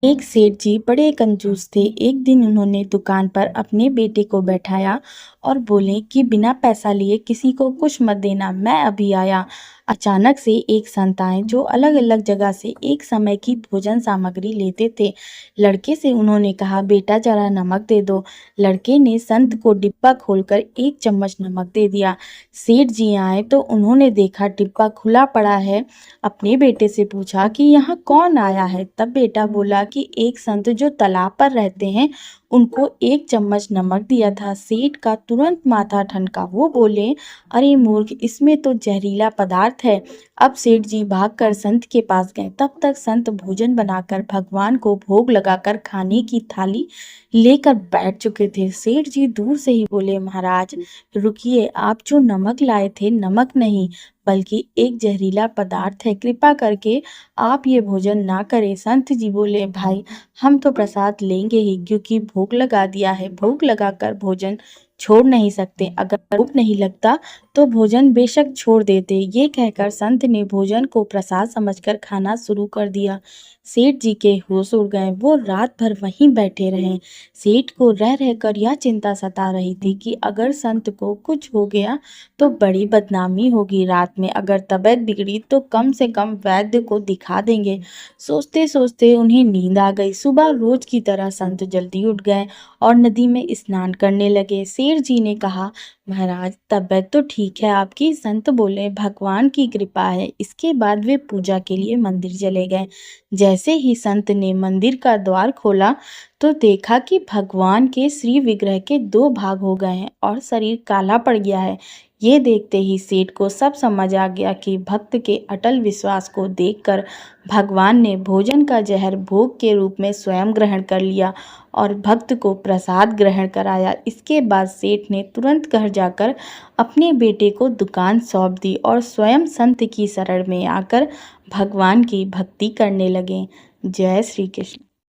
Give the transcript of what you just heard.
एक सेठ जी बड़े कंजूस थे। एक दिन उन्होंने दुकान पर अपने बेटे को बैठाया और बोले कि बिना पैसा लिए किसी को कुछ मत देना, मैं अभी आया। अचानक से एक संत आए जो अलग अलग जगह से एक समय की भोजन सामग्री लेते थे। लड़के से उन्होंने कहा, बेटा जरा नमक दे दो। लड़के ने संत को डिब्बा खोलकर एक चम्मच नमक दे दिया। सेठ जी आए तो उन्होंने देखा डिब्बा खुला पड़ा है। अपने बेटे से पूछा कि यहाँ कौन आया है। तब बेटा बोला कि एक संत जो तालाब पर रहते हैं, उनको एक चम्मच नमक दिया था। सेठ का तुरंत माथा ठनका। वो बोले, अरे मूर्ख, इसमें तो जहरीला पदार्थ है। अब सेठ जी भागकर संत के पास गए। तब तक संत भोजन बनाकर भगवान को भोग लगाकर खाने की थाली लेकर बैठ चुके थे। सेठ जी दूर से ही बोले, महाराज रुकिए, आप जो नमक लाए थे नमक नहीं बल्कि एक जहरीला पदार्थ है, कृपा करके आप ये भोजन ना करें। संत जी बोले, भाई हम तो प्रसाद लेंगे ही, क्योंकि भोग लगा दिया है। भोग लगाकर भोजन छोड़ नहीं सकते। अगर भूख नहीं लगता तो भोजन बेशक छोड़ देते। ये कहकर संत ने भोजन को प्रसाद समझकर खाना शुरू कर दिया। सेठ जी के होश उड़ गए। वो रात भर वहीं बैठे रहे। सेठ को रह रहकर यह चिंता सता रही थी कि अगर संत को कुछ हो गया तो बड़ी बदनामी होगी। रात में अगर तबीयत बिगड़ी तो कम से कम वैद्य को दिखा देंगे। सोचते सोचते उन्हें नींद आ गई। सुबह रोज की तरह संत जल्दी उठ गए और नदी में स्नान करने लगे। सेठ जी ने कहा, महाराज तबीयत तो ठीक है आपकी। संत बोले, भगवान की कृपा है। इसके बाद वे पूजा के लिए मंदिर चले गए। जैसे ही संत ने मंदिर का द्वार खोला तो देखा कि भगवान के श्री विग्रह के दो भाग हो गए हैं और शरीर काला पड़ गया है। ये देखते ही सेठ को सब समझ आ गया कि भक्त के अटल विश्वास को देखकर भगवान ने भोजन का जहर भोग के रूप में स्वयं ग्रहण कर लिया और भक्त को प्रसाद ग्रहण कराया। इसके बाद सेठ ने तुरंत घर जाकर अपने बेटे को दुकान सौंप दी और स्वयं संत की शरण में आकर भगवान की भक्ति करने लगे। जय श्री कृष्ण।